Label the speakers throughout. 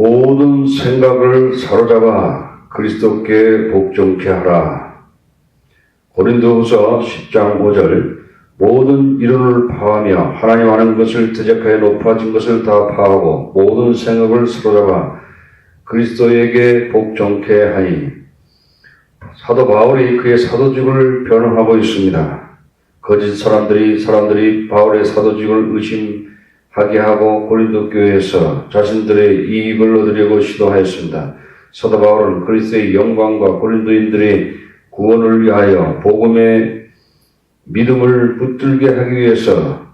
Speaker 1: 모든 생각을 사로잡아 그리스도께 복종케 하라. 고린도후서 10장 5절 모든 이론을 파하며 하나님 아는 것을 대적하여 높아진 것을 다 파하고 모든 생각을 사로잡아 그리스도에게 복종케 하니. 사도 바울이 그의 사도직을 변호하고 있습니다. 거짓 사람들이 바울의 사도직을 의심하게 하고 고린도 교회에서 자신들의 이익을 얻으려고 시도하였습니다. 사도 바울은 그리스도의 영광과 고린도인들의 구원을 위하여 복음의 믿음을 붙들게 하기 위해서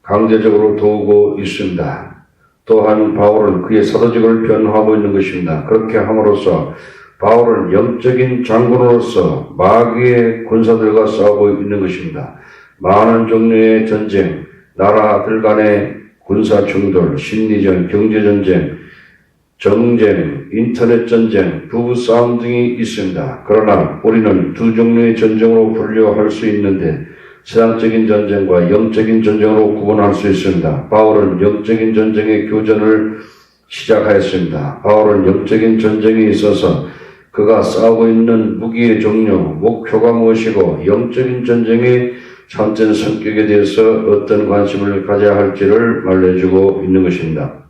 Speaker 1: 강제적으로 도우고 있습니다. 또한 바울은 그의 사도직을 변호하고 있는 것입니다. 그렇게 함으로써 바울은 영적인 장군으로서 마귀의 군사들과 싸우고 있는 것입니다. 많은 종류의 전쟁, 나라들 간의 군사 충돌, 심리전, 경제전쟁, 정쟁, 인터넷 전쟁, 부부싸움 등이 있습니다. 그러나 우리는 두 종류의 전쟁으로 분류할 수 있는데 세상적인 전쟁과 영적인 전쟁으로 구분할 수 있습니다. 바울은 영적인 전쟁의 교전을 시작하였습니다. 바울은 영적인 전쟁에 있어서 그가 싸우고 있는 무기의 종류, 목표가 무엇이고 영적인 전쟁의 참된 성격에 대해서 어떤 관심을 가져야 할지를 말해주고 있는 것입니다.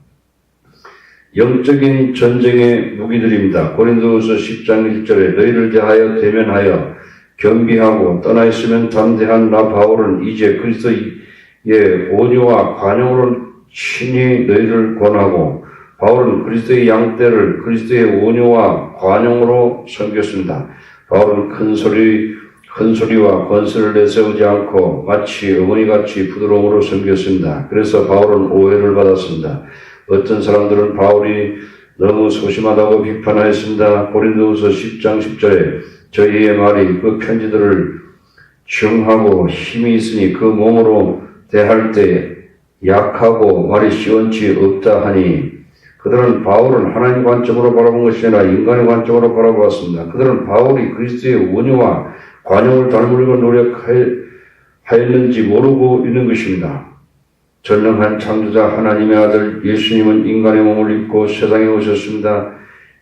Speaker 1: 영적인 전쟁의 무기들입니다. 고린도후서 10장 1절에 너희를 대하여 대면하여 겸비하고 떠나 있으면 담대한 나 바울은 이제 그리스도의 온유와 관용으로 친히 너희를 권하고 바울은 그리스도의 양떼를 그리스도의 온유와 관용으로 섬겼습니다. 바울은 큰 소리와 권세를 내세우지 않고 마치 어머니같이 부드러움으로 섬겼습니다. 그래서 바울은 오해를 받았습니다. 어떤 사람들은 바울이 너무 소심하다고 비판하였습니다. 고린도후서 10장 10절에 저희의 말이 그 편지들을 정하고 힘이 있으니 그 몸으로 대할 때 약하고 말이 시원치 없다 하니 그들은 바울은 하나님 관점으로 바라본 것이 아니라 인간의 관점으로 바라보았습니다. 그들은 바울이 그리스도의 온유와 관용을 닮으려고 노력하였는지 모르고 있는 것입니다. 전능한 창조자 하나님의 아들 예수님은 인간의 몸을 입고 세상에 오셨습니다.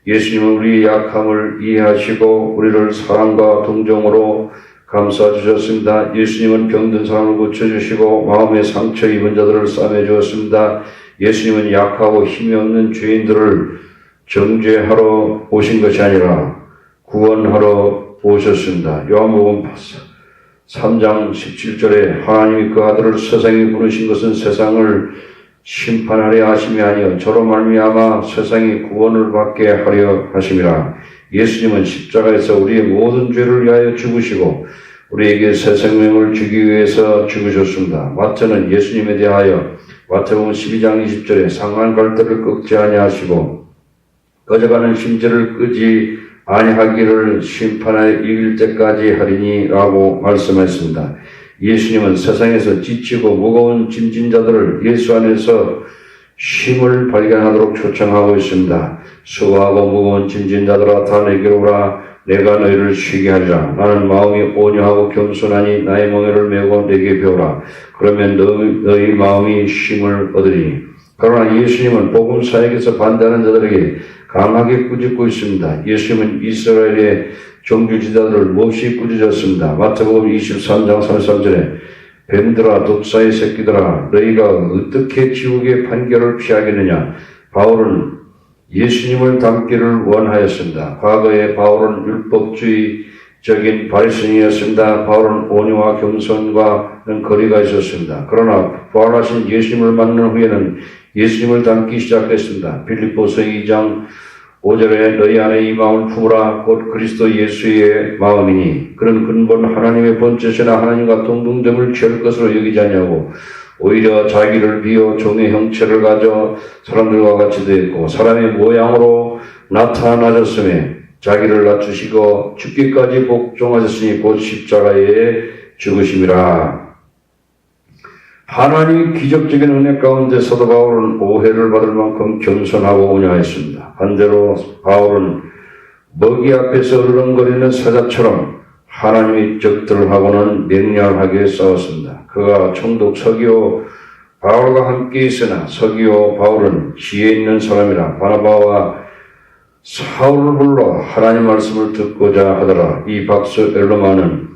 Speaker 1: 예수님은 우리의 약함을 이해하시고 우리를 사랑과 동정으로 감싸주셨습니다. 예수님은 병든 사람을 고쳐주시고 마음의 상처 입은 자들을 싸매주었습니다. 예수님은 약하고 힘이 없는 죄인들을 정죄하러 오신 것이 아니라 구원하러 오셨습니다. 요한복음 3장 17절에 하나님이 그 아들을 세상에 보내신 것은 세상을 심판하려 하심이 아니요 저로 말미암아 세상이 구원을 받게 하려 하심이라. 예수님은 십자가에서 우리의 모든 죄를 위하여 죽으시고 우리에게 새 생명을 주기 위해서 죽으셨습니다. 마태는 예수님에 대하여 마태복음 12장 20절에 상한 갈대를 꺾지 아니하시고 꺼져가는 심지를 끄지 아니하기를 심판하여 이길 때까지 하리니 라고 말씀했습니다. 예수님은 세상에서 지치고 무거운 짐진 자들을 예수 안에서 쉼을 발견하도록 초청하고 있습니다. 수고하고 무거운 짐진 자들아 다 내게로 오라. 내가 너희를 쉬게 하리라. 나는 마음이 온유하고 겸손하니 나의 멍에를 메고 내게 배우라. 그러면 너희 마음이 쉼을 얻으리니. 그러나 예수님은 복음 사역에서 반대하는 자들에게 강하게 꾸짖고 있습니다. 예수님은 이스라엘의 종교지도자들을 몹시 꾸짖었습니다. 마태복음 23장 33절에 뱀들아 독사의 새끼들아 너희가 어떻게 지옥의 판결을 피하겠느냐. 바울은 예수님을 닮기를 원하였습니다. 과거에 바울은 율법주의적인 바리새인이었습니다. 바울은 온유와 겸손과는 거리가 있었습니다. 그러나 부활하신 예수님을 만난 후에는 예수님을 닮기 시작했습니다. 빌립보서 2장 5절에 너희 안에 이 마음을 품으라. 곧 그리스도 예수의 마음이니 그런 근본 하나님의 본체시나 하나님과 동등됨을 취할 것으로 여기지 아니하고 오히려 자기를 비워 종의 형체를 가져 사람들과 같이 되었고 사람의 모양으로 나타나셨으며 자기를 낮추시고 죽기까지 복종하셨으니 곧 십자가에 죽으심이라. 하나님의 기적적인 은혜 가운데 사도 바울은 오해를 받을 만큼 겸손하고 온유하였습니다. 반대로 바울은 먹이 앞에서 으르렁거리는 사자처럼 하나님의 적들을 하고는 맹렬하게 싸웠습니다. 그가 총독 서기오 바울과 함께 있으나 서기오 바울은 지혜 있는 사람이라 바나바와 사울을 불러 하나님 말씀을 듣고자 하더라. 이 박수 엘로마는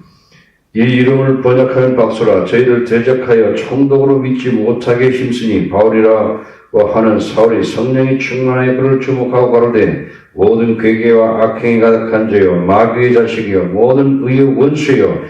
Speaker 1: 이 이름을 번역하는 박수라. 저희를 대적하여 총독으로 믿지 못하게 힘쓰니 바울이라고 하는 사울이 성령이 충만하여 그를 주목하고 가로되 모든 괴계와 악행이 가득한 자여 마귀의 자식이여 모든 의의 원수여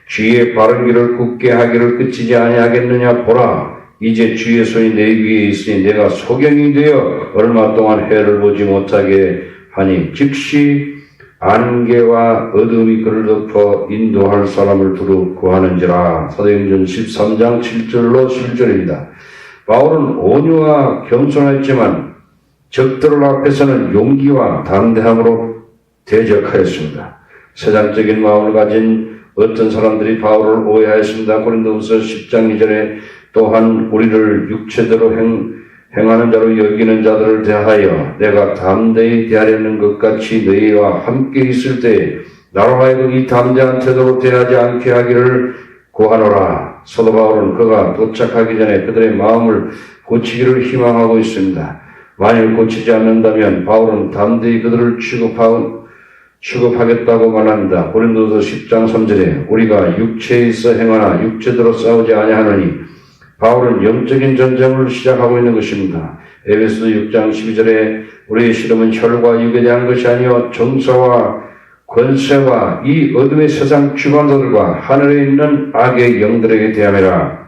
Speaker 1: 주의 바른 길을 굳게 하기를 그치지 아니하겠느냐. 보라 이제 주의 손이 내 위에 있으니 내가 소경이 되어 얼마 동안 해를 보지 못하게 하니 즉시 안개와 어둠이 그를 덮어 인도할 사람을 두루 구하는지라. 사도행전 13장 7절로 11절입니다. 바울은 온유와 겸손했지만 적들 앞에서는 용기와 담대함으로 대적하였습니다. 세상적인 마음을 가진 어떤 사람들이 바울을 오해하였습니다. 고린도후서 10장 2절에 또한 우리를 육체대로 행하는 자로 여기는 자들을 대하여 내가 담대히 대하려는 것 같이 너희와 함께 있을 때에 나로 하여금 이 담대한 태도로 대하지 않게 하기를 구하노라. 사도 바울은 그가 도착하기 전에 그들의 마음을 고치기를 희망하고 있습니다. 만일 고치지 않는다면 바울은 담대히 그들을 취급하겠다고 말합니다. 고린도서 10장 3절에 우리가 육체에 있어 행하나 육체대로 싸우지 아니하느니 바울은 영적인 전쟁을 시작하고 있는 것입니다. 에베소 6장 12절에 우리의 씨름은 혈과 육에 대한 것이 아니요 정사와 권세와 이 어둠의 세상 주관자들과 하늘에 있는 악의 영들에게 대함이라.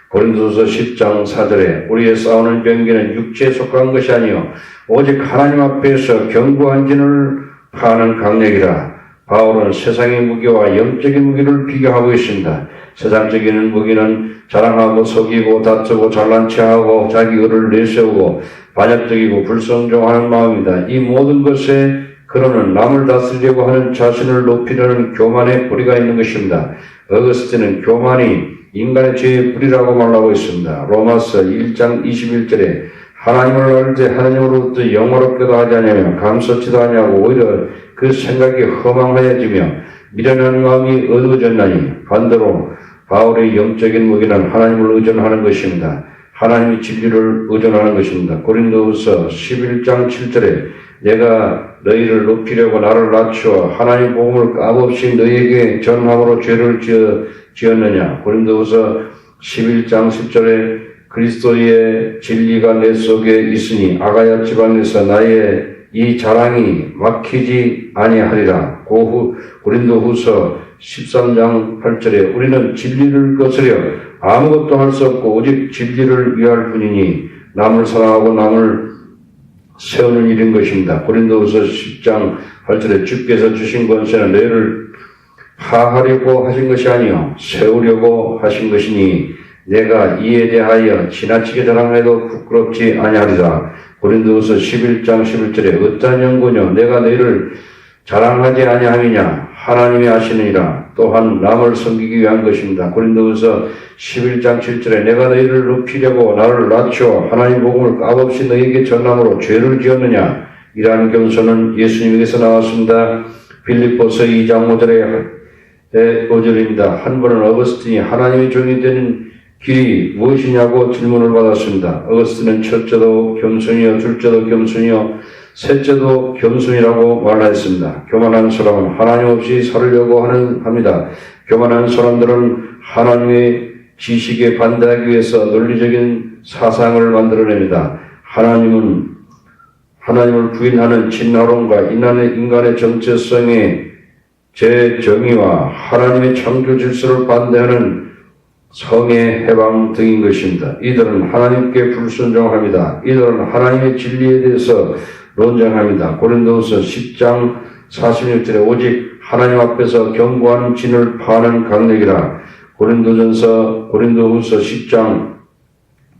Speaker 1: 고린도서 10장 4절에 우리의 싸우는 병기는 육체에 속한 것이 아니요 오직 하나님 앞에서 견고한 진을 파는 강력이라. 바울은 세상의 무기와 영적인 무기를 비교하고 있습니다. 세상적인 무기는 자랑하고 속이고 다투고 잘난 체하고 자기 의를 내세우고 반역적이고 불성종하는 마음입니다. 이 모든 것에 그러는 남을 다스리려고 하는 자신을 높이려는 교만의 뿌리가 있는 것입니다. 어거스틴은 교만이 인간의 죄의 뿌리라고 말하고 있습니다. 로마서 1장 21절에 하나님을 알되 하나님으로부터 영화롭게도 하지 아니하며 감사치도 아니하고 오히려 그 생각이 허망하여지며 미련한 마음이 어두워졌나니 반대로 바울의 영적인 무기는 하나님을 의존하는 것입니다. 하나님의 진리를 의존하는 것입니다. 고린도후서 11장 7절에 내가 너희를 높이려고 나를 낮추어 하나님 복음을 값없이 너희에게 전함으로 죄를 지었느냐. 고린도후서 11장 10절에 그리스도의 진리가 내 속에 있으니 아가야 지방에서 나의 이 자랑이 막히지 아니하리라. 고린도후서 13장 8절에 우리는 진리를 거스려 아무것도 할 수 없고 오직 진리를 위할 뿐이니 남을 사랑하고 남을 세우는 일인 것입니다. 고린도후서 10장 8절에 주께서 주신 권세는 너희를 파하려고 하신 것이 아니요 세우려고 하신 것이니 내가 이에 대하여 지나치게 자랑해도 부끄럽지 아니하리라. 고린도후서 11장 11절에 어떠한 연고냐 내가 너희를 자랑하지 아니함이냐 하나님이 아시느니라. 또한 남을 섬기기 위한 것입니다. 고린도후서 11장 7절에 내가 너희를 높이려고 나를 낮추어 하나님 복음을 값없이 너희에게 전함으로 죄를 지었느냐. 이러한 겸손은 예수님에게서 나왔습니다. 빌립보서 2장 5절입니다. 한 번은 어거스틴이 하나님의 종이 되는 길이 무엇이냐고 질문을 받았습니다. 어거스틴은 첫째도 겸손이요 둘째도 겸손이요 셋째도 겸손이라고 말하였습니다. 교만한 사람은 하나님 없이 살려고 합니다. 교만한 사람들은 하나님의 지식에 반대하기 위해서 논리적인 사상을 만들어냅니다. 하나님을 부인하는 진화론과 인간의 정체성의 제정의와 하나님의 창조 질서를 반대하는 성의 해방 등인 것입니다. 이들은 하나님께 불순종합니다. 이들은 하나님의 진리에 대해서 논쟁합니다. 고린도후서 10장 46절에 오직 하나님 앞에서 견고한 진을 파는 강력이라. 고린도후서 10장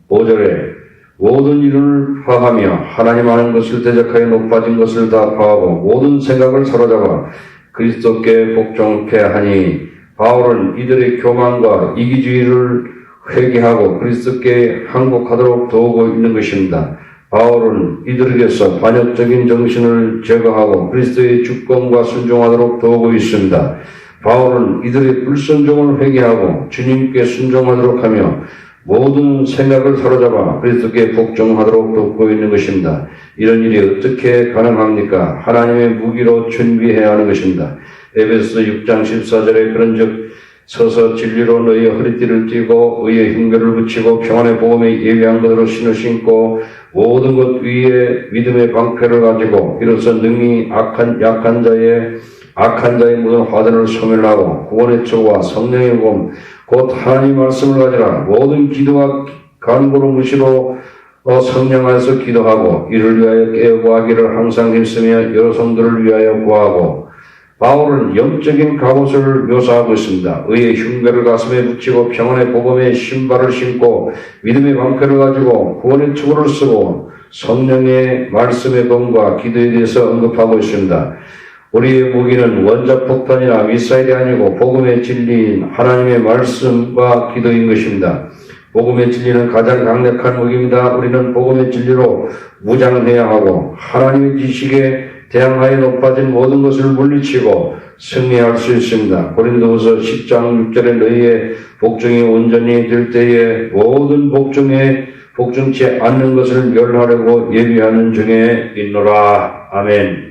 Speaker 1: 5절에 모든 일을 파하며 하나님 아는 것을 대적하여 높아진 것을 다 파하고 모든 생각을 사로잡아 그리스도께 복종케 하니. 바울은 이들의 교만과 이기주의를 회개하고 그리스도께 항복하도록 도우고 있는 것입니다. 바울은 이들에게서 반역적인 정신을 제거하고 그리스도의 주권과 순종하도록 도우고 있습니다. 바울은 이들의 불순종을 회개하고 주님께 순종하도록 하며 모든 생각을 사로잡아 그리스도께 복종하도록 돕고 있는 것입니다. 이런 일이 어떻게 가능합니까? 하나님의 무기로 준비해야 하는 것입니다. 에베소 6장 14절에 그런즉 서서 진리로 너희의 허리띠를 띠고 의의 흉배를 붙이고 평안의 복음에 예비한 것으로 신을 신고 모든 것 위에 믿음의 방패를 가지고 이로써 능히 약한 자의 모든 화단을 소멸하고 구원의 초와 성령의 복음 곧 하나님 말씀을 가지라. 모든 기도와 간구로 무시로 성령 안에서 기도하고 이를 위하여 깨어 구하기를 항상 힘쓰며 여러 성도를 위하여 구하고. 바울은 영적인 갑옷을 묘사하고 있습니다. 의의 흉배를 가슴에 붙이고 평안의 복음의 신발을 신고 믿음의 방패를 가지고 구원의 투구를 쓰고 성령의 말씀의 검과 기도에 대해서 언급하고 있습니다. 우리의 무기는 원자폭탄이나 미사일이 아니고 복음의 진리인 하나님의 말씀과 기도인 것입니다. 복음의 진리는 가장 강력한 무기입니다. 우리는 복음의 진리로 무장해야 하고 하나님의 지식에 대항하여 높아진 모든 것을 물리치고 승리할 수 있습니다. 고린도후서 10장 6절에 너희의 복종이 온전히 될 때에 모든 복종치 않는 것을 멸하려고 예비하는 중에 있노라. 아멘.